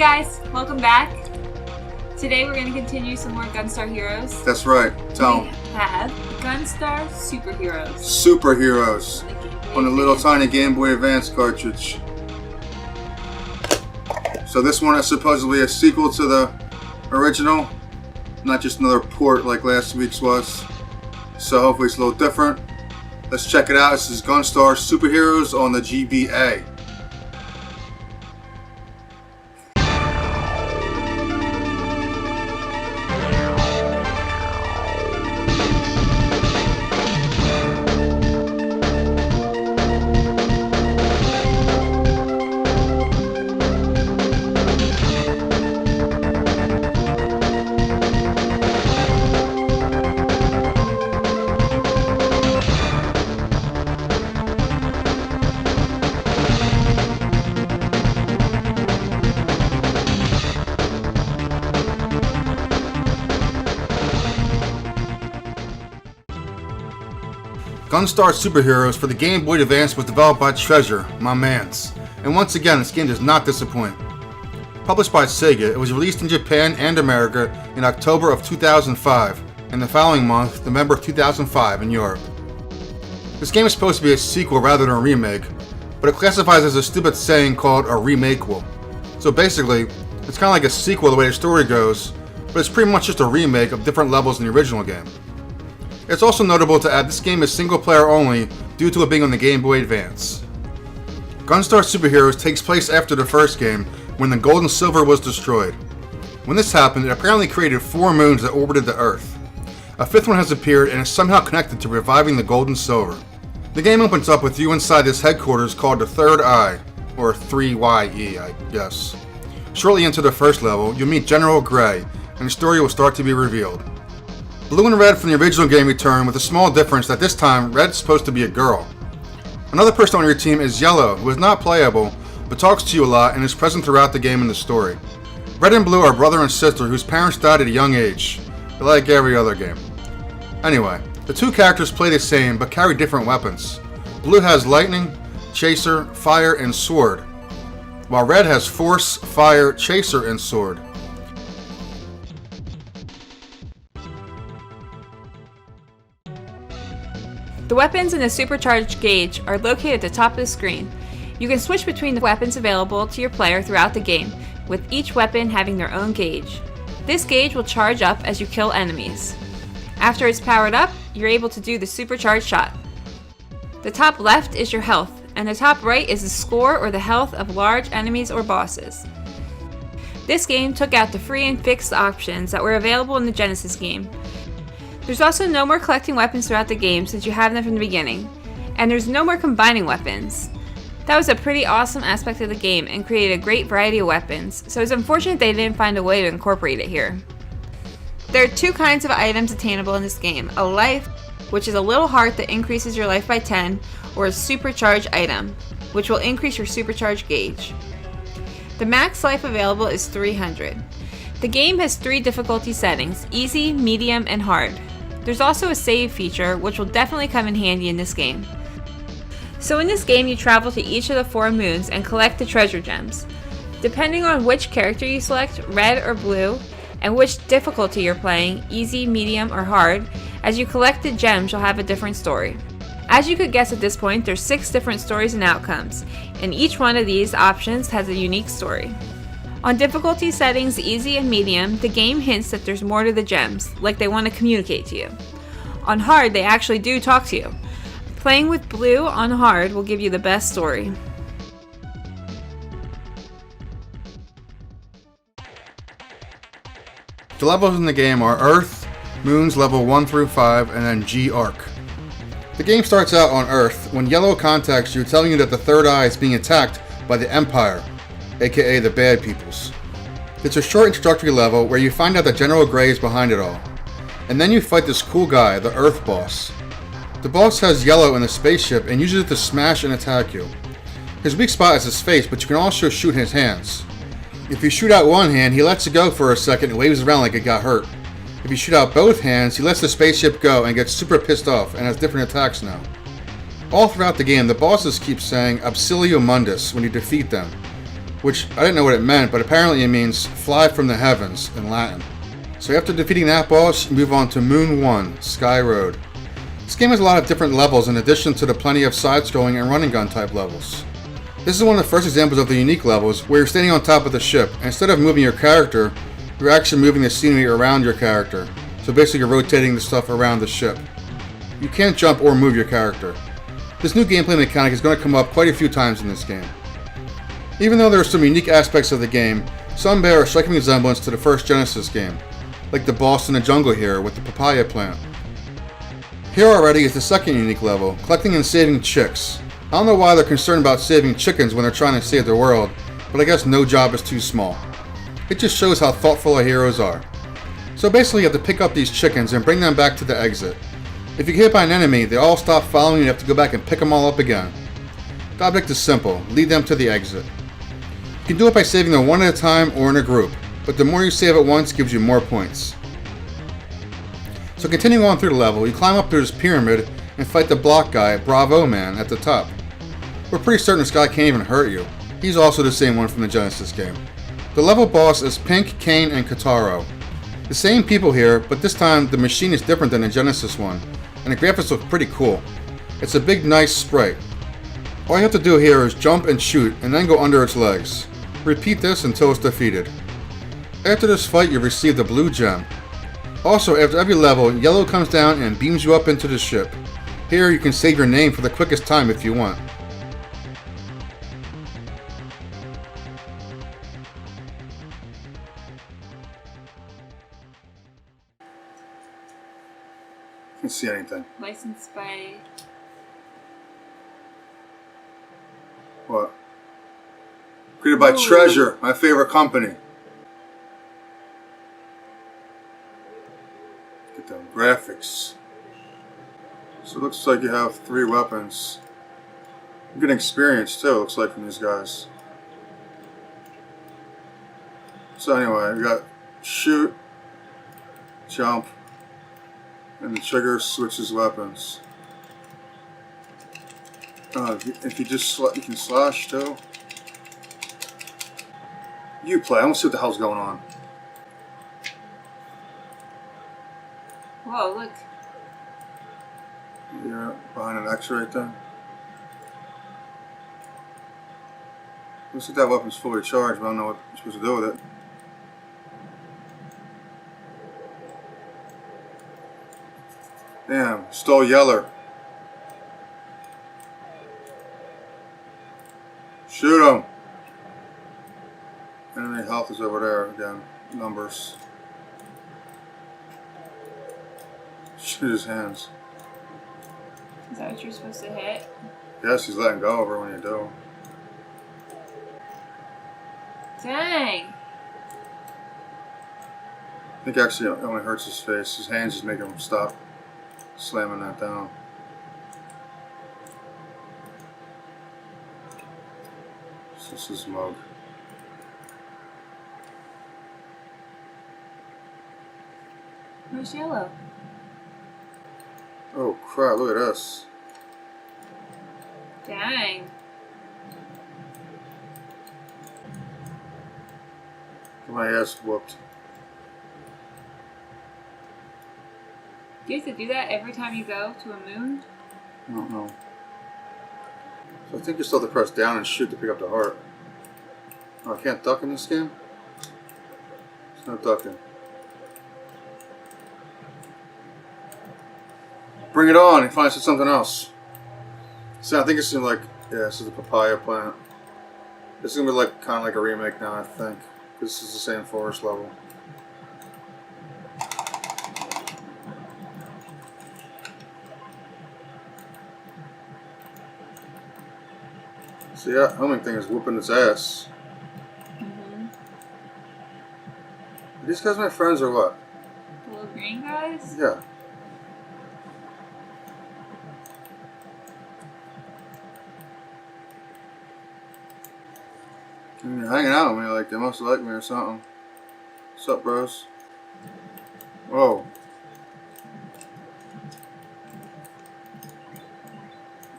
guys, welcome back. Today we're going to continue some more Gunstar Heroes. That's right. Tell them. We have Gunstar Super Heroes. Super Heroes on a little tiny Game Boy Advance cartridge. So this one is supposedly a sequel to the original, not just another port like last week's was. So hopefully it's a little different. Let's check it out. This is Gunstar Super Heroes on the GBA. Gunstar Super Heroes for the Game Boy Advance was developed by Treasure, my mans, and once again this game does not disappoint. Published by Sega, it was released in Japan and America in October of 2005, and the following month, November 2005 in Europe. This game is supposed to be a sequel rather than a remake, but it classifies as a stupid saying called a remakeable. So basically, it's kind of like a sequel the way the story goes, but it's pretty much just a remake of different levels in the original game. It's also notable to add this game is single player only due to it being on the Game Boy Advance. Gunstar Super Heroes takes place after the first game when the gold and silver was destroyed. When this happened, it apparently created 4 moons that orbited the Earth. A 5th one has appeared and is somehow connected to reviving the gold and silver. The game opens up with you inside this headquarters called the Third Eye, or 3YE I guess. Shortly into the first level, you'll meet General Grey, and the story will start to be revealed. Blue and Red from the original game return with a small difference that this time Red's supposed to be a girl. Another person on your team is Yellow, who is not playable, but talks to you a lot and is present throughout the game and the story. Red and Blue are brother and sister whose parents died at a young age, like every other game. Anyway, the two characters play the same but carry different weapons. Blue has lightning, chaser, fire, and sword, while Red has force, fire, chaser, and sword. The weapons in the supercharged gauge are located at the top of the screen. You can switch between the weapons available to your player throughout the game, with each weapon having their own gauge. This gauge will charge up as you kill enemies. After it's powered up, you're able to do the supercharged shot. The top left is your health, and the top right is the score or the health of large enemies or bosses. This game took out the free and fixed options that were available in the Genesis game. There's also no more collecting weapons throughout the game since you have them from the beginning, and there's no more combining weapons. That was a pretty awesome aspect of the game and created a great variety of weapons, so it's unfortunate they didn't find a way to incorporate it here. There are 2 kinds of items attainable in this game, a life, which is a little heart that increases your life by 10, or a supercharged item, which will increase your supercharged gauge. The max life available is 300. The game has 3 difficulty settings, easy, medium, and hard. There's also a save feature, which will definitely come in handy in this game. So in this game, you travel to each of the 4 moons and collect the treasure gems. Depending on which character you select, red or blue, and which difficulty you're playing, easy, medium, or hard, as you collect the gems, you'll have a different story. As you could guess at this point, there's 6 different stories and outcomes, and each one of these options has a unique story. On difficulty settings easy and medium, the game hints that there's more to the gems, like they want to communicate to you. On hard, they actually do talk to you. Playing with blue on hard will give you the best story. The levels in the game are Earth, Moons level 1 through 5, and then G-Arc. The game starts out on Earth when Yellow contacts you telling you that the Third Eye is being attacked by the Empire, aka the Bad Peoples. It's a short introductory level where you find out that General Grey is behind it all. And then you fight this cool guy, the Earth Boss. The boss has Yellow in the spaceship and uses it to smash and attack you. His weak spot is his face, but you can also shoot his hands. If you shoot out one hand, he lets it go for a second and waves around like it got hurt. If you shoot out both hands, he lets the spaceship go and gets super pissed off and has different attacks now. All throughout the game, the bosses keep saying Absolio Mundus when you defeat them. which I didn't know what it meant, but apparently it means fly from the heavens in Latin. So after defeating that boss, you move on to Moon 1, Sky Road. This game has a lot of different levels in addition to the plenty of side-scrolling and running gun type levels. This is one of the first examples of the unique levels where you're standing on top of the ship, and instead of moving your character, you're actually moving the scenery around your character. So basically you're rotating the stuff around the ship. You can't jump or move your character. This new gameplay mechanic is going to come up quite a few times in this game. Even though there are some unique aspects of the game, some bear a striking resemblance to the first Genesis game, like the boss in the jungle here with the papaya plant. Here already is the second unique level, collecting and saving chicks. I don't know why they're concerned about saving chickens when they're trying to save the world, but I guess no job is too small. It just shows how thoughtful our heroes are. So basically you have to pick up these chickens and bring them back to the exit. If you get hit by an enemy, they all stop following you and you have to go back and pick them all up again. The object is simple, lead them to the exit. You can do it by saving them one at a time or in a group, but the more you save at once gives you more points. So continuing on through the level, you climb up to this pyramid and fight the block guy, Bravo Man, at the top. We're pretty certain this guy can't even hurt you. He's also the same one from the Genesis game. The level boss is Pink, Kane, and Katara. The same people here, but this time the machine is different than the Genesis one, and the graphics look pretty cool. It's a big nice sprite. All you have to do here is jump and shoot, and then go under its legs. Repeat this until it's defeated. After this fight you receive the blue gem. Also, after every level, yellow comes down and beams you up into the ship. Here you can save your name for the quickest time if you want. Can't see anything. Licensed by... What? Created by Treasure, my favorite company. Get them graphics. So it looks like you have 3 weapons. You're getting experience too, looks like, from these guys. So anyway, we got shoot, jump, and the trigger switches weapons. If you just you can slash too. You play. I want to see what the hell's going on. Whoa, look. You're behind an X right there. Looks like that weapon's fully charged, but I don't know what you're supposed to do with it. Damn, stole Yeller. Shoot him! Enemy health is over there again. Numbers. Shoot his hands. Is that what you're supposed to hit? Yes, he's letting go of her when you do. Dang! I think actually it only hurts his face. His hands just make him stop slamming that down. This is Mug. Where's Yellow? Oh crap, look at this. Dang. Get my ass whooped. Do you have to do that every time you go to a moon? I don't know. So I think you still have to press down and shoot to pick up the heart. Oh, I can't duck in this game? There's no ducking. Bring it on! He finally said something else. See, I think it's like, yeah, this is the papaya plant. This is gonna be like kind of like a remake now, I think. This is the same forest level. See, that homing thing is whooping its ass. Mm-hmm. Are these guys my friends or what? The little green guys? Yeah. They're hanging out with me like they must like me or something. What's up, bros? Whoa.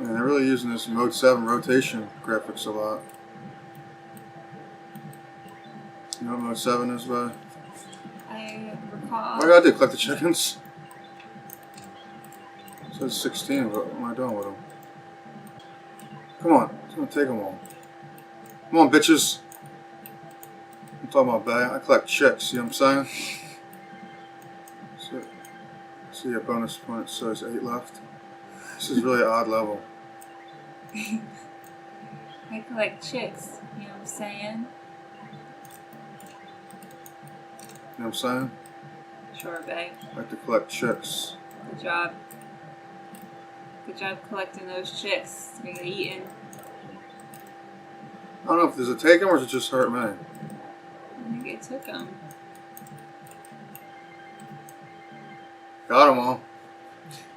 Man, they're really using this Mode 7 rotation graphics a lot. Number 7 is by. I recall. What do I gotta do? Collect the chickens? It says 16, but what am I doing with them? Come on, it's gonna take them all. Come on, bitches. I'm talking about bag. I collect chicks, see what I'm saying? See a bonus point, so there's 8 left. This is really an odd level. I collect chicks, you know what I'm saying? You know what I'm saying? Sure, babe. I like to collect chicks. Good job. Good job collecting those chicks to be eaten. I don't know if there's a take 'em or does it just hurt me? I think it took them. Got 'em all.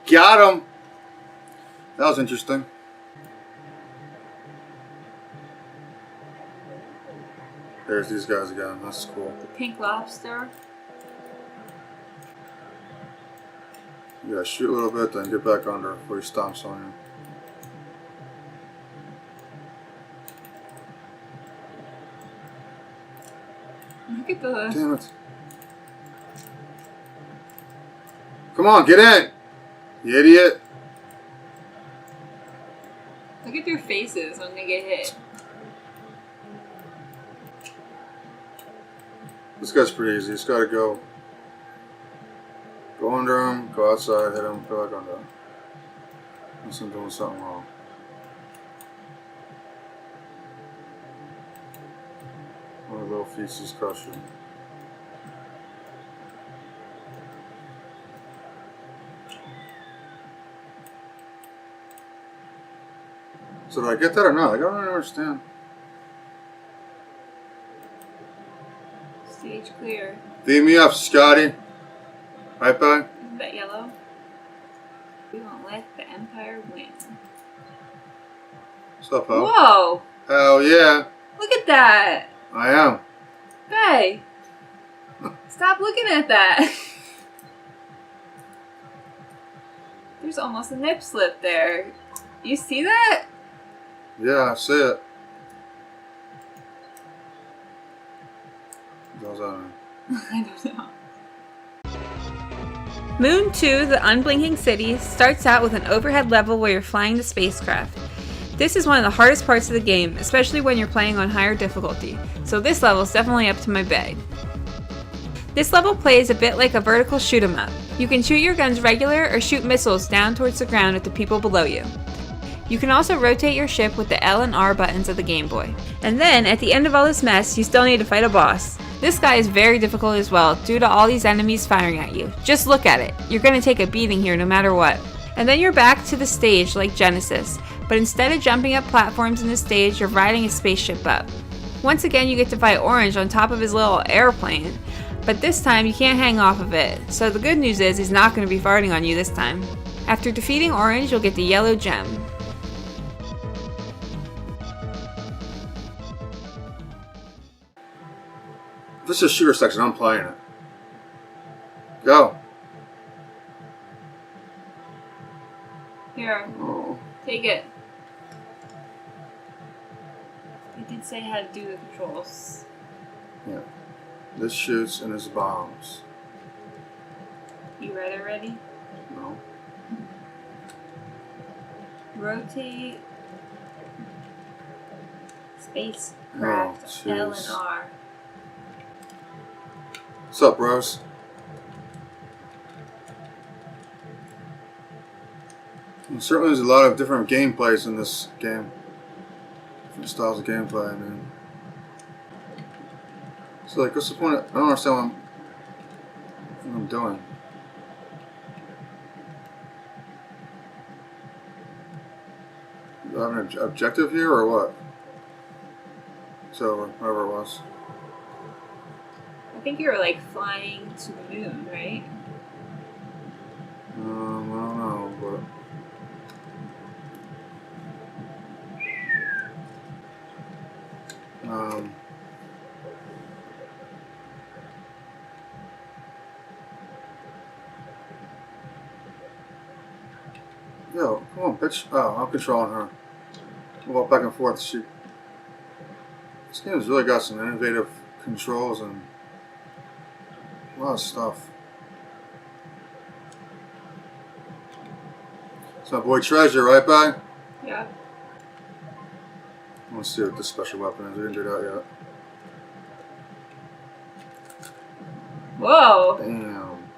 Got 'em! That was interesting. There's these guys again. That's cool. The pink lobster. Yeah, shoot a little bit, then get back under before he stomps on you. Look at the... Damn it. Come on, get in! You idiot. Look at their faces when they get hit. This guy's pretty easy. He's got to go under him, go outside, hit him, go back under him. Unless I'm doing something wrong. One of the little feces crush him. So did I get that or not? I don't really understand. Stage clear. Beat me up, Scotty. Right back. Isn't that yellow? We won't let the Empire win. What's up, Ho? Whoa! Hell yeah. Look at that! I am. Hey! Stop looking at that! There's almost a nip slip there. You see that? Yeah, I see it. What does that mean? I don't know. Moon 2, the Unblinking City, starts out with an overhead level where you're flying the spacecraft. This is one of the hardest parts of the game, especially when you're playing on higher difficulty, so this level is definitely up to my bag. This level plays a bit like a vertical shoot 'em up. You can shoot your guns regular or shoot missiles down towards the ground at the people below you. You can also rotate your ship with the L and R buttons of the Game Boy. And then, at the end of all this mess, you still need to fight a boss. This guy is very difficult as well, due to all these enemies firing at you. Just look at it. You're going to take a beating here no matter what. And then you're back to the stage like Genesis, but instead of jumping up platforms in the stage, you're riding a spaceship up. Once again, you get to fight Orange on top of his little airplane, but this time you can't hang off of it, so the good news is he's not going to be farting on you this time. After defeating Orange, you'll get the yellow gem. This is shooter section. I'm playing it. Go. Here, Oh. take it. It did say how to do the controls. Yeah. This shoots and this bombs. You read it already? No. Rotate spacecraft Oh, L jeez. and R. What's up, bros? And certainly there's a lot of different gameplays in this game. Different styles of gameplay, I mean. So like, what's the point of, I don't understand what I'm doing. Do I have an objective here or what? So, whatever it was. I think you were like flying to the moon, right? I don't know, but... Yo, come on, bitch. Oh, I'm controlling her. We'll walk back and forth. This game has really got some innovative controls and a lot of stuff. It's my boy Treasure, right, Bag? Yeah. Let's see what this special weapon is. We didn't do that yet. Whoa. Damn.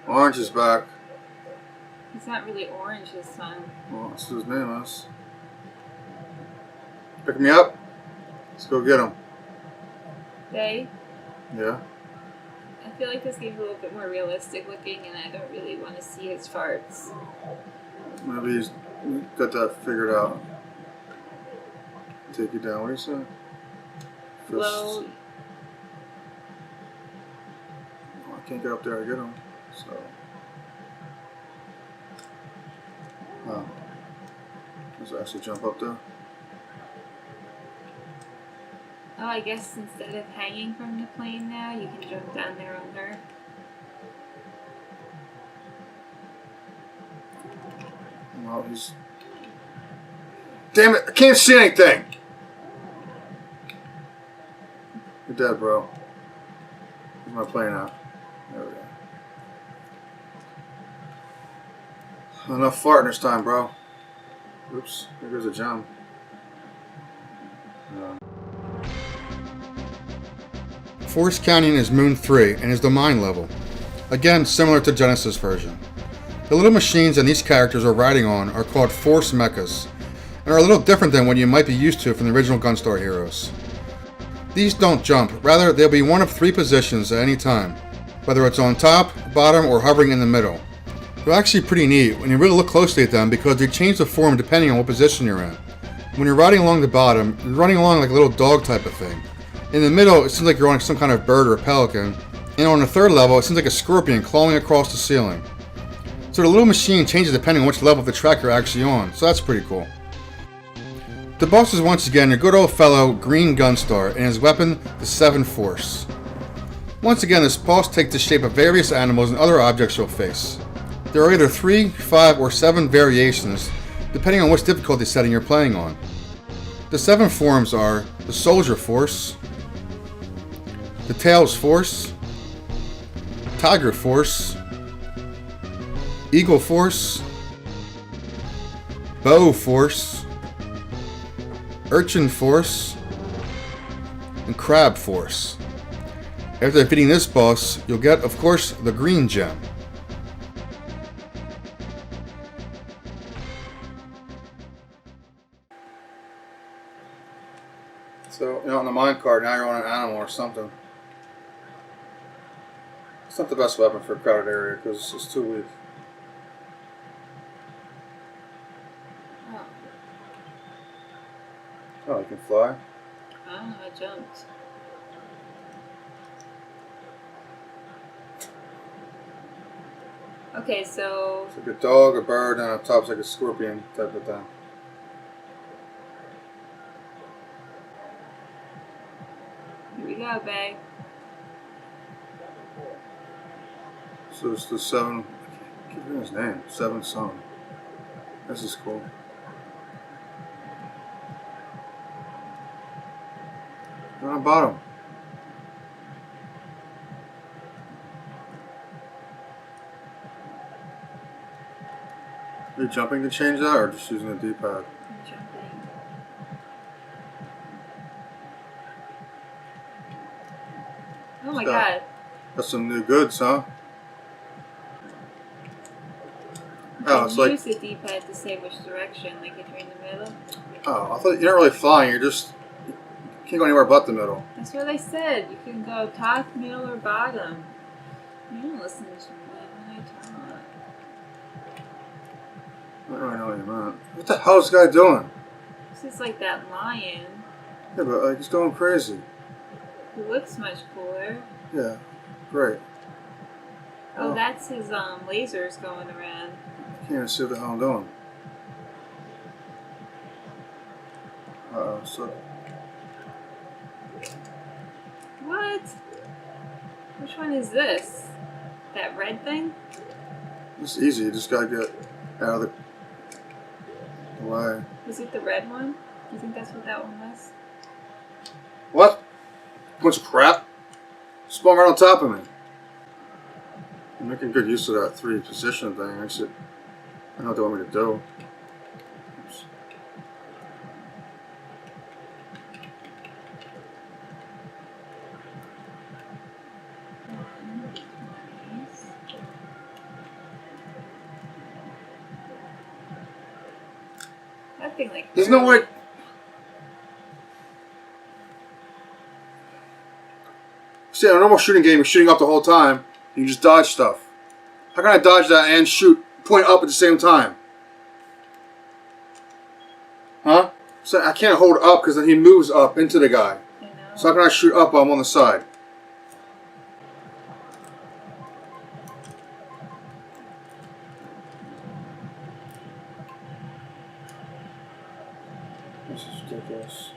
Orange is back. He's not really orange this time. Well, that's what his name is. Pick me up. Let's go get him. They? Yeah. I feel like this game's a little bit more realistic looking, and I don't really want to see his farts. Maybe he's got that figured out. Take you down. What do you say? Well, Oh, I can't get up there. I get him. So. Oh. Does it actually jump up there? oh, I guess instead of hanging from the plane now, you can jump down there on her. Well, he's... Damn it! I can't see anything! You're dead, bro. Where's my plane at? There we go. Enough farting this time, bro. Oops, there goes a gem. Forest Canyon is Moon 3 and is the mine level. Again, similar to Genesis version. The little machines that these characters are riding on are called Force Mechas, and are a little different than what you might be used to from the original Gunstar Heroes. These don't jump, rather they'll be one of 3 positions at any time, whether it's on top, bottom, or hovering in the middle. They're actually pretty neat when you really look closely at them because they change the form depending on what position you're in. When you're riding along the bottom, you're running along like a little dog type of thing. In the middle, it seems like you're on some kind of bird or a pelican, and on the third level, it seems like a scorpion clawing across the ceiling. So the little machine changes depending on which level of the track you're actually on, so that's pretty cool. The boss is once again your good old fellow Green Gunstar, and his weapon, the 7 Force. Once again, this boss takes the shape of various animals and other objects you'll face. There are either 3, 5, or 7 variations, depending on which difficulty setting you're playing on. The 7 forms are the Soldier Force, the Tails Force, Tiger Force, Eagle Force, Bow Force, Urchin Force, and Crab Force. After defeating this boss, you'll get, of course, the green gem. So, you're on the minecart, now you're on an animal or something. It's not the best weapon for a crowded area because it's too weak. Oh, Oh, you can fly? I don't know, I jumped. Okay, so... It's like a dog, a bird, and on top's like a scorpion type of thing. Here we go, babe. So it's the 7... I keep forgetting his name. 7 Son. This is cool. You're on the bottom. Are you jumping to change that, or just using the D-pad? I'm jumping. Oh my god. That's some new goods, huh? You Oh, it's like... use the D-pad to say which direction, like if you're in the middle. Oh, I thought you're not really flying, you're just... You can't go anywhere but the middle. That's what I said. You can go top, middle, or bottom. You don't listen to me when I talk. I don't really know what you meant. What the hell is this guy doing? This is like that lion. Yeah, but like, he's going crazy. He looks much cooler. Yeah, great. Oh, that's his lasers going around. I can't even see what the hell I'm doing. Uh-oh, so... What? Which one is this? That red thing? It's easy, you just gotta get out of the way. Is it the red one? Do you think that's what that one was? What? Bunch of crap. Spawn right on top of me. I'm making good use of that 3 position thing. I know what they want me to do. Oops. That thing like. There's no way. See, in a normal shooting game, you're shooting up the whole time. You just dodge stuff. How can I dodge that and shoot, point up at the same time? Huh? So I can't hold up because then he moves up into the guy. I know. So how can I shoot up while I'm on the side? This is ridiculous.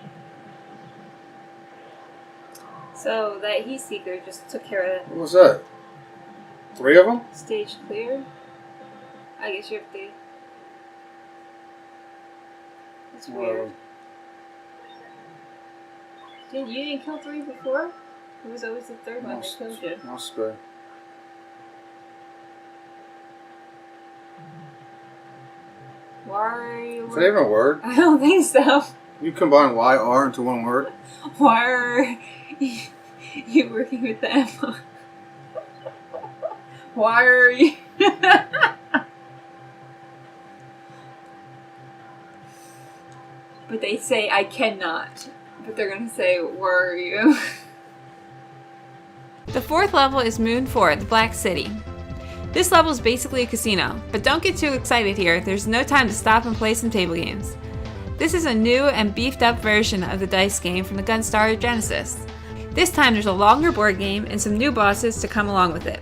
So that heat seeker just took care of that. What was that? 3 of them? Stage clear. I guess you have to. That's weird. You didn't kill 3 before? It was always the 3rd one that killed you. Must be. Why are you? Is that even a word? I don't think so. You combine Y, R into one word? Why are you working with the M? Why are you? But they say I cannot. But they're gonna say, where are you? The 4th level is Moon 4, the Black City. This level is basically a casino, but don't get too excited here, there's no time to stop and play some table games. This is a new and beefed up version of the dice game from the Gunstar Genesis. This time there's a longer board game and some new bosses to come along with it.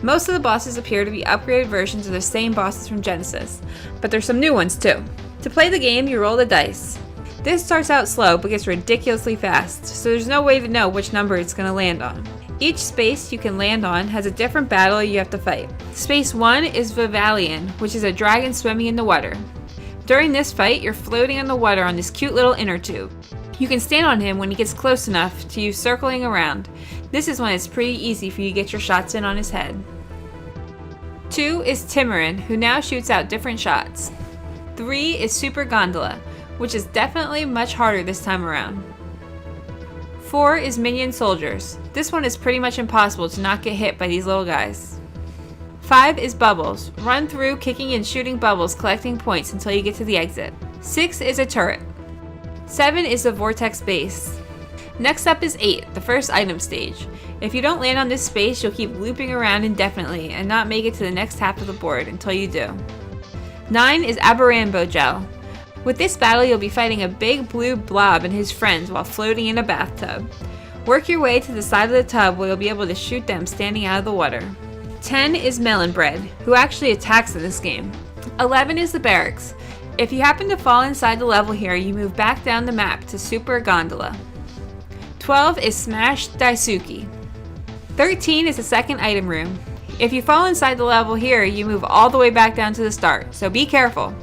Most of the bosses appear to be upgraded versions of the same bosses from Genesis, but there's some new ones too. To play the game, you roll the dice. This starts out slow but gets ridiculously fast, so there's no way to know which number it's going to land on. Each space you can land on has a different battle you have to fight. Space 1 is Vivalian, which is a dragon swimming in the water. During this fight, you're floating in the water on this cute little inner tube. You can stand on him when he gets close enough to you circling around. This is when it's pretty easy for you to get your shots in on his head. 2 is Timorin, who now shoots out different shots. 3 is Super Gondola, which is definitely much harder this time around. 4 is Minion Soldiers. This one is pretty much impossible to not get hit by these little guys. 5 is Bubbles. Run through kicking and shooting bubbles, collecting points until you get to the exit. 6 is a turret. 7 is the Vortex base. Next up is 8, the first item stage. If you don't land on this space, you'll keep looping around indefinitely and not make it to the next half of the board until you do. 9 is Aborambo Gel. With this battle, you'll be fighting a big blue blob and his friends while floating in a bathtub. Work your way to the side of the tub where you'll be able to shoot them standing out of the water. 10 is Melon Bread, who actually attacks in this game. 11 is the Barracks. If you happen to fall inside the level here, you move back down the map to Super Gondola. 12 is Smash Daisuke. 13 is the second item room. If you fall inside the level here, you move all the way back down to the start, so be careful.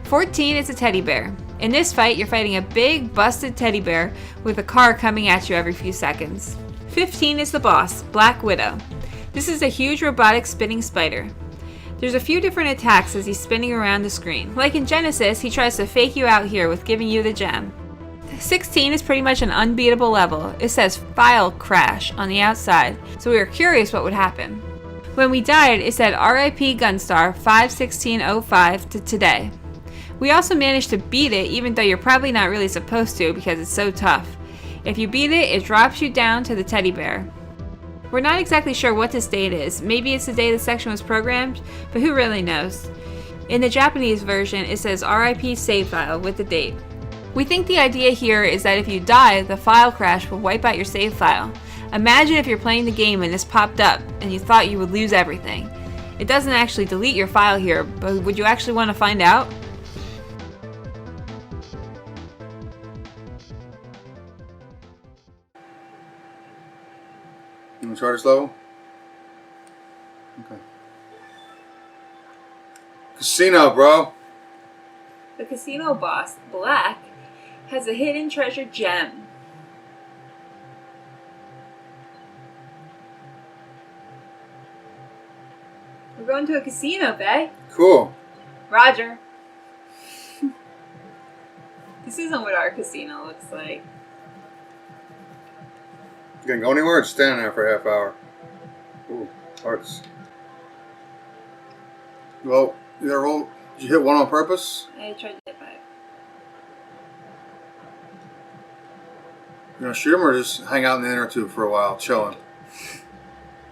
14 is a teddy bear. In this fight, you're fighting a big, busted teddy bear with a car coming at you every few seconds. 15 is the boss, Black Widow. This is a huge robotic spinning spider. There's a few different attacks as he's spinning around the screen. Like in Genesis, he tries to fake you out here with giving you the gem. 16 is pretty much an unbeatable level. It says file crash on the outside, so we were curious what would happen. When we died, it said RIP Gunstar 5/16/05 to today. We also managed to beat it, even though you're probably not really supposed to because it's so tough. If you beat it, it drops you down to the teddy bear. We're not exactly sure what this date is. Maybe it's the day the section was programmed, but who really knows? In the Japanese version, it says RIP save file with the date. We think the idea here is that if you die, the file crash will wipe out your save file. Imagine if you're playing the game and this popped up and you thought you would lose everything. It doesn't actually delete your file here, but would you actually want to find out? You want to try this level? Okay. Casino, bro. The casino boss, Black, has a hidden treasure gem. We're going to a casino, Bay. Cool. Roger. This isn't what our casino looks like. You can go anywhere or stand there for a half hour. Ooh, hearts. Well, you roll. Did you hit one on purpose? I tried to hit 5. You gonna shoot him or just hang out in the inner tube for a while, chilling?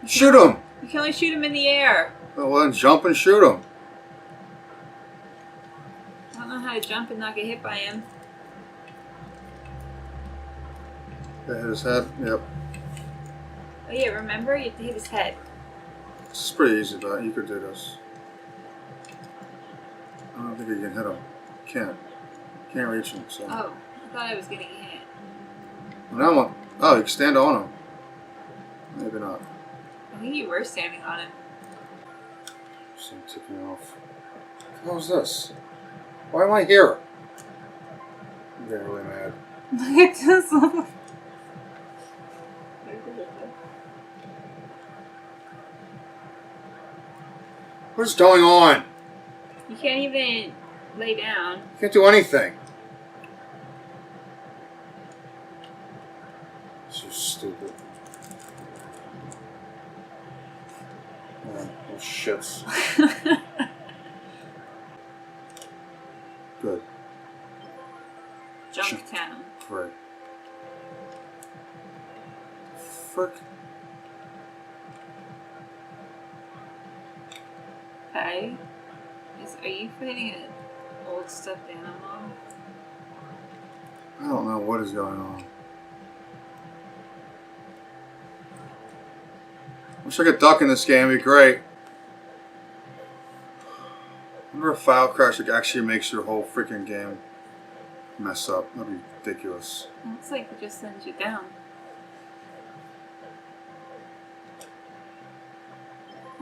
Shoot him! You can only shoot him in the air. Well, then jump and shoot him. I don't know how to jump and not get hit by him. That hit his head. Yep. Oh yeah, remember? You have to hit his head. This is pretty easy, but you could do this. I don't think you can hit him. Can't reach him. So. Oh, I thought I was getting hit. Well, now oh, you can stand on him. Maybe not. I think you were standing on him. Some ticking off. What the hell is this? Why am I here? I'm getting really mad. Look at this level. What's going on? You can't even lay down. You can't do anything. So stupid. Oh shits. Good. Junk town. Right. Frick. Okay. Are you fighting an old stuffed animal? I don't know what is going on. Wish I could duck in this game, it'd be great. I wonder if file crash actually makes your whole freaking game mess up. That'd be ridiculous. It looks like it just sends you down.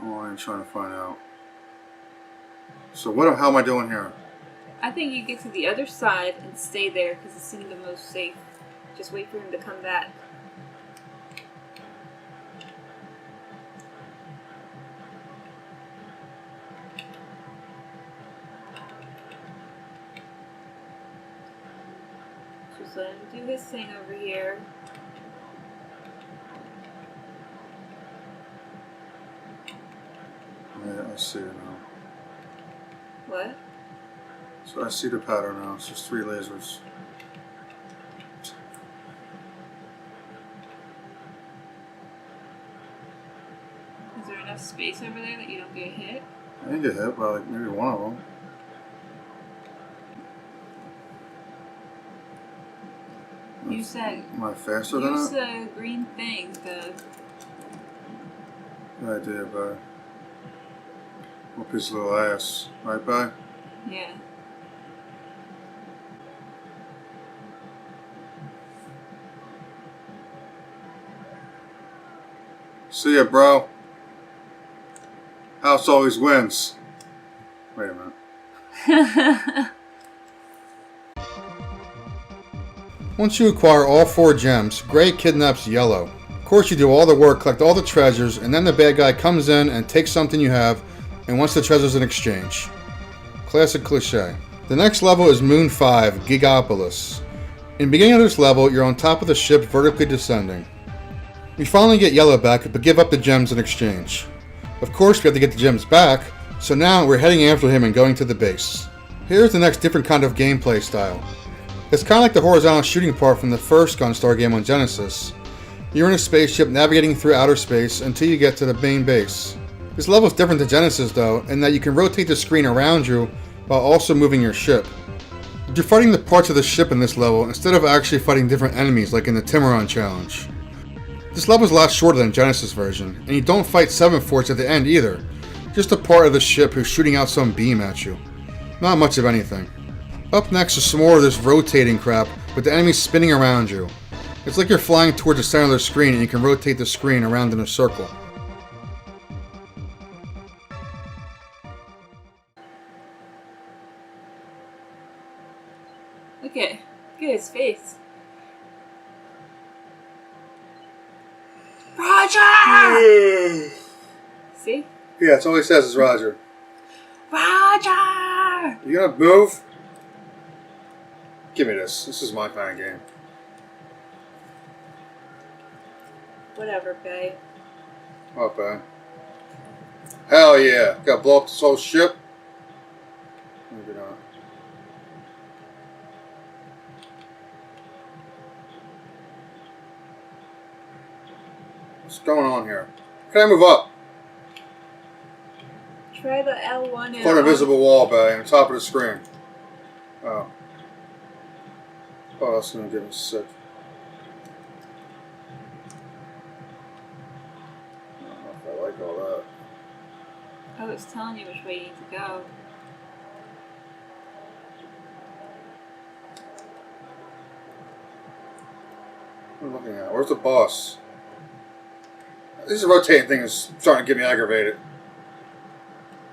Oh, I'm trying to find out. So how am I doing here? I think you get to the other side and stay there because it seemed the most safe. Just wait for him to come back. Just let him do his thing over here. Yeah, I see it now. What? So I see the pattern now. It's just 3 lasers. Is there enough space over there that you don't get hit? I didn't get hit by like maybe one of them. Use that. Am I faster than Use that? the green thing. The. Good idea, bud. Whoop his little ass. Right, bud? Yeah. See ya, bro. House always wins. Wait a minute. Once you acquire all 4 gems, Gray kidnaps Yellow. Of course, you do all the work, collect all the treasures, and then the bad guy comes in and takes something you have and wants the treasures in exchange. Classic cliche. The next level is Moon 5, Gigapolis. In the beginning of this level, you're on top of the ship vertically descending. We finally get Yellow back, but give up the gems in exchange. Of course, we have to get the gems back, so now we're heading after him and going to the base. Here's the next different kind of gameplay style. It's kind of like the horizontal shooting part from the first Gunstar game on Genesis. You're in a spaceship navigating through outer space until you get to the main base. This level is different to Genesis though, in that you can rotate the screen around you while also moving your ship. You're fighting the parts of the ship in this level instead of actually fighting different enemies like in the Timuron challenge. This level is a lot shorter than Genesis version, and you don't fight Seven Forts at the end either. Just a part of the ship who's shooting out some beam at you. Not much of anything. Up next is some more of this rotating crap with the enemies spinning around you. It's like you're flying towards the center of the screen and you can rotate the screen around in a circle. Okay, Look at his face. Roger! See? Yeah, that's all he says is Roger. Roger! You gonna move? Give me this. This is my kind of game. Whatever, babe. Not bad. Hell yeah. Gotta blow up this whole ship? Maybe not. What's going on here? Can I move up? Try the L1 and Put an invisible wall back on the top of the screen. Oh. Oh, that's gonna get me sick. I don't know if I like all that. I was telling you which way you need to go. What am I looking at? Where's the boss? This rotating thing is starting to get me aggravated.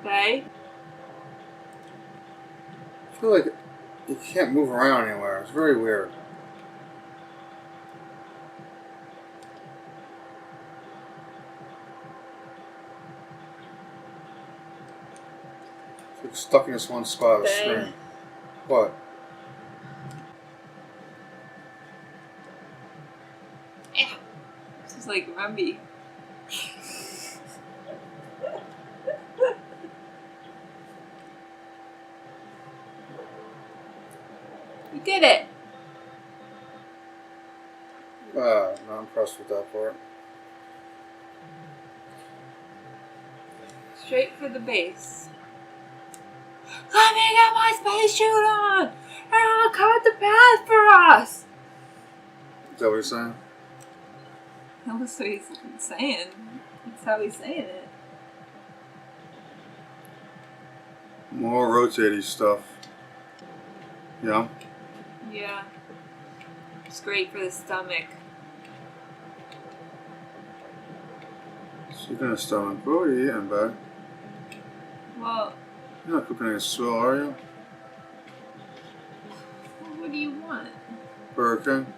Okay. I feel like you can't move around anywhere. It's very weird. It's like stuck in this one spot of the screen. What? Yeah. This is like Rumby. You did it! Not impressed with that part. Straight for the base. Let me get my spacesuit on! And I'll cut the path for us! Is that what you're saying? That's what he's saying. That's how he's saying it. More rotating stuff. Yeah. Yeah. It's great for the stomach. Speaking of stomach, what are you eating, babe? Well, You're not cooking any swill, are you? what do you want? Burger King?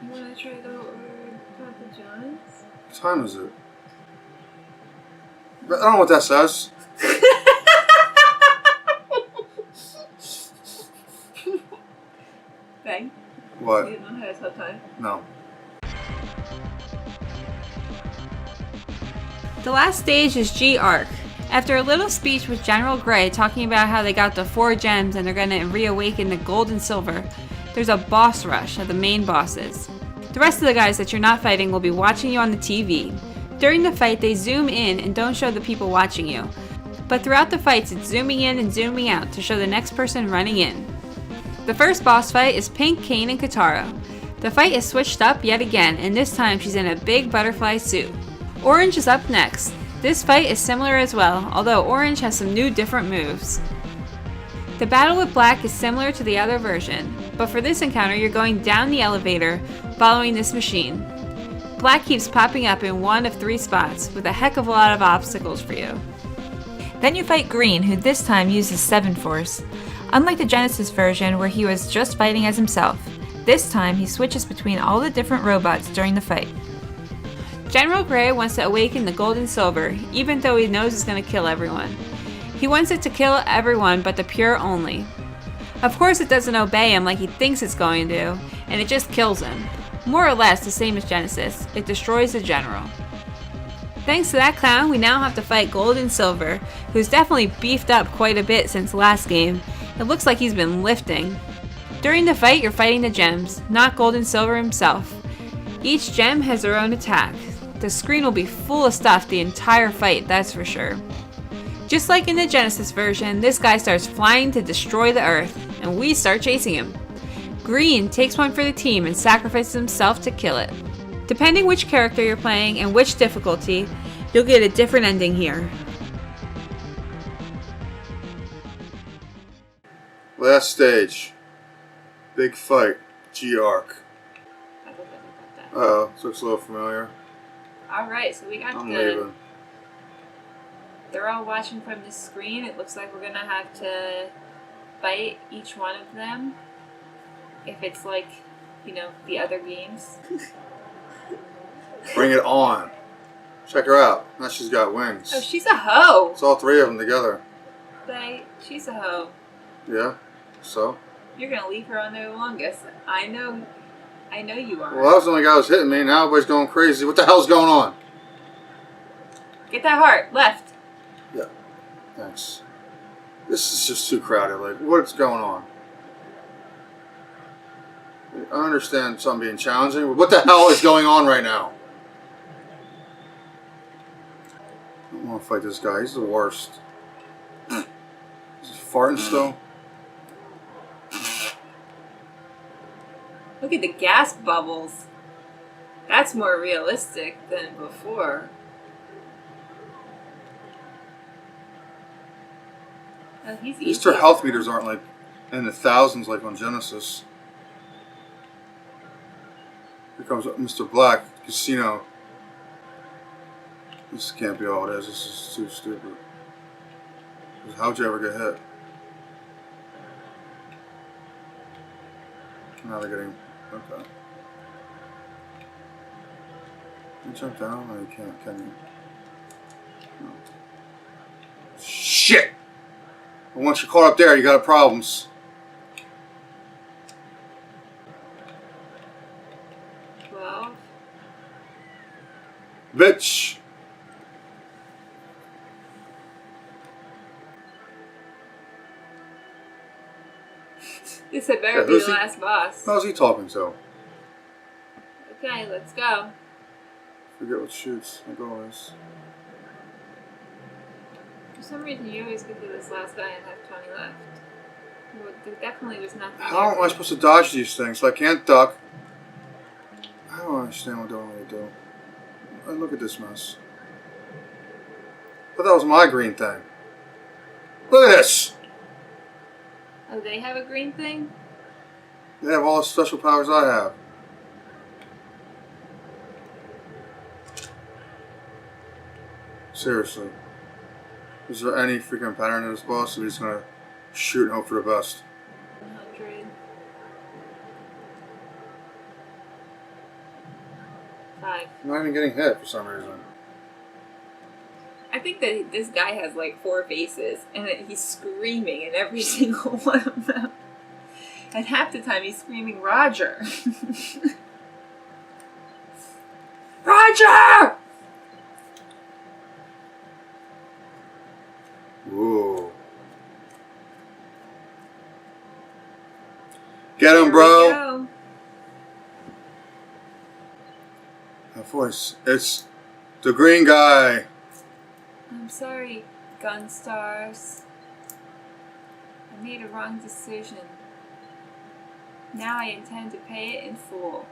You want to try to order Papa John's? What time is it? I don't know what that says. Bang. What? You don't know how to tell time. No. The last stage is G Arc. After a little speech with General Gray talking about how they got the 4 gems and they're going to reawaken the gold and silver, there's a boss rush of the main bosses. The rest of the guys that you're not fighting will be watching you on the TV. During the fight, they zoom in and don't show the people watching you. But throughout the fights, it's zooming in and zooming out to show the next person running in. The first boss fight is Pink, Kane, and Katara. The fight is switched up yet again, and this time she's in a big butterfly suit. Orange is up next. This fight is similar as well, although Orange has some new different moves. The battle with Black is similar to the other version, but for this encounter you're going down the elevator following this machine. Black keeps popping up in one of 3 spots, with a heck of a lot of obstacles for you. Then you fight Green, who this time uses 7 Force. Unlike the Genesis version where he was just fighting as himself, this time he switches between all the different robots during the fight. General Gray wants to awaken the gold and silver, even though he knows it's going to kill everyone. He wants it to kill everyone but the pure only. Of course it doesn't obey him like he thinks it's going to, and it just kills him. More or less the same as Genesis, it destroys the general. Thanks to that clown, we now have to fight Gold and Silver, who's definitely beefed up quite a bit since last game. It looks like he's been lifting. During the fight, you're fighting the gems, not Gold and Silver himself. Each gem has their own attack. The screen will be full of stuff the entire fight, that's for sure. Just like in the Genesis version, this guy starts flying to destroy the Earth, and we start chasing him. Green takes one for the team and sacrifices himself to kill it. Depending which character you're playing and which difficulty, you'll get a different ending here. Last stage. Big fight. G-Arc. Uh-oh, this looks a little familiar. Alright, so we got I'm leaving. They're all watching from this screen. It looks like we're gonna have to fight each one of them if it's like, you know, the other games. Bring it on. Check her out. Now she's got wings. Oh, she's a hoe. It's all three of them together. She's a hoe. Yeah? So? You're gonna leave her on there the longest. I know you are. Well, that was the only guy who was hitting me. Now everybody's going crazy. What the hell's going on? Get that heart. Left. Yeah. Thanks. This is just too crowded. Like, what's going on? I understand something being challenging, but what the hell is going on right now? I don't want to fight this guy. He's the worst. Is he farting still? Look at the gas bubbles. That's more realistic than before. Oh, he's At least their health meters aren't like in the thousands like on Genesis. Here comes Mr. Black, Casino. This can't be all it is. This is too stupid. How'd you ever get hit? Now they're getting... Okay. Can you jump down? No, you can't, can you? No. Shit! But once you're caught up there, you got problems. Well... Bitch! This had better be the last boss. How's he talking to? Okay, let's go. Forget what shoots. Like always. For some reason, you always get to this last guy and have 20 left. Well, there definitely was nothing. How am I supposed to dodge these things? So I can't duck. I don't understand what they want me to do. Oh, look at this mess. I thought that was my green thing. Look at this! Oh, they have a green thing? They have all the special powers I have. Seriously. Is there any freaking pattern to this boss? Or are we just gonna shoot and hope for the best? 100. 5. I'm not even getting hit for some reason. I think that this guy has like 4 faces, and that he's screaming in every single one of them. And half the time he's screaming, Roger! Roger! Whoa. Get him, bro! That voice. It's the green guy. I'm sorry, Gunstars. I made a wrong decision. Now I intend to pay it in full.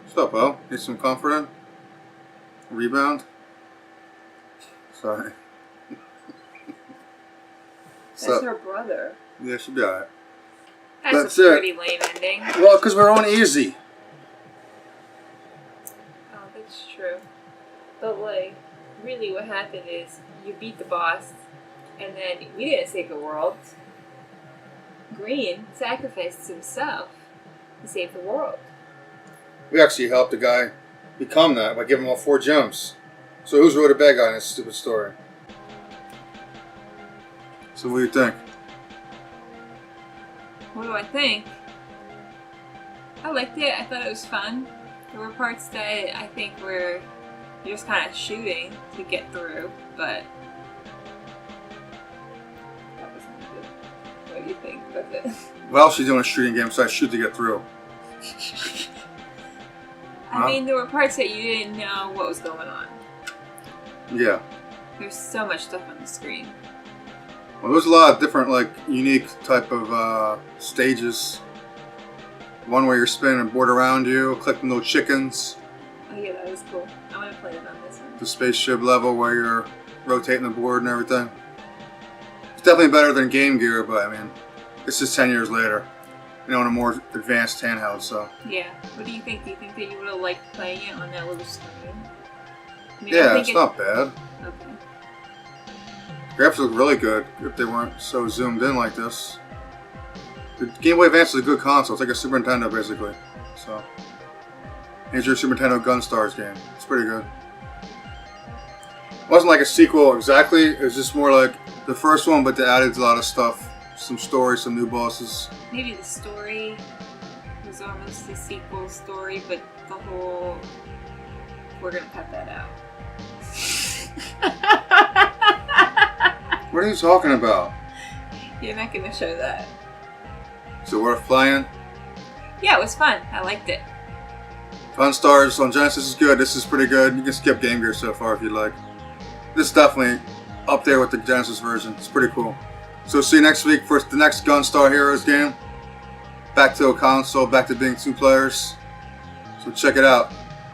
What's up, Bo? Need some comforting? Rebound? Sorry. That's her brother. Yeah, she'll be alright. That's a pretty lame ending. Well, because we're on easy. Oh, that's true. But like, really what happened is you beat the boss, and then we didn't save the world. Green sacrificed himself to save the world. We actually helped the guy become that by giving him all 4 gems. So who's really the bad guy in this stupid story? So what do you think? What do I think? I liked it. I thought it was fun. There were parts that I think were you're just kind of shooting to get through, but that wasn't good. What do you think about it? Well, she's doing a shooting game, so I shoot to get through. I mean, there were parts that you didn't know what was going on. Yeah. There's so much stuff on the screen. Well, there's a lot of different, like, unique type of stages. One where you're spinning a board around you, collecting little chickens. Oh yeah, that was cool. I want to play it on this one. The spaceship level where you're rotating the board and everything. It's definitely better than Game Gear, but I mean, this is 10 years later. You know, on a more advanced handheld, so. Yeah. What do you think? Do you think that you would have liked playing it on that little screen? I mean, Yeah, it's not bad. Okay. Graphics look really good if they weren't so zoomed in like this. The Game Boy Advance is a good console. It's like a Super Nintendo, basically. So, here's your Super Nintendo Gunstars game. It's pretty good. It wasn't like a sequel exactly. It was just more like the first one, but they added a lot of stuff. Some story, some new bosses. Maybe the story was almost a sequel story, but the whole... We're gonna cut that out. What are you talking about? You're not gonna show that. So worth playing? Yeah, it was fun. I liked it. Gunstars on Genesis is good. This is pretty good. You can skip Game Gear so far if you'd like. This is definitely up there with the Genesis version. It's pretty cool. So see you next week for the next Gunstar Heroes game. Back to a console, back to being 2 players. So check it out.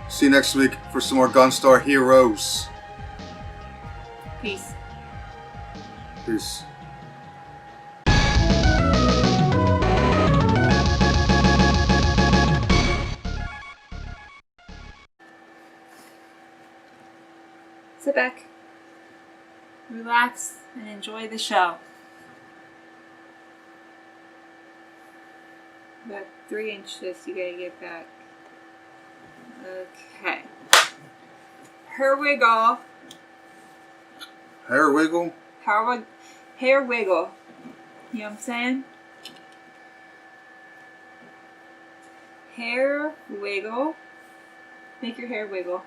See you next week for some more Gunstar Heroes. Peace. Peace. Sit back, relax, and enjoy the show. About 3 inches you gotta get back. Okay. Hair wiggle. Hair wiggle? Hair wiggle. You know what I'm saying? Hair wiggle. Make your hair wiggle.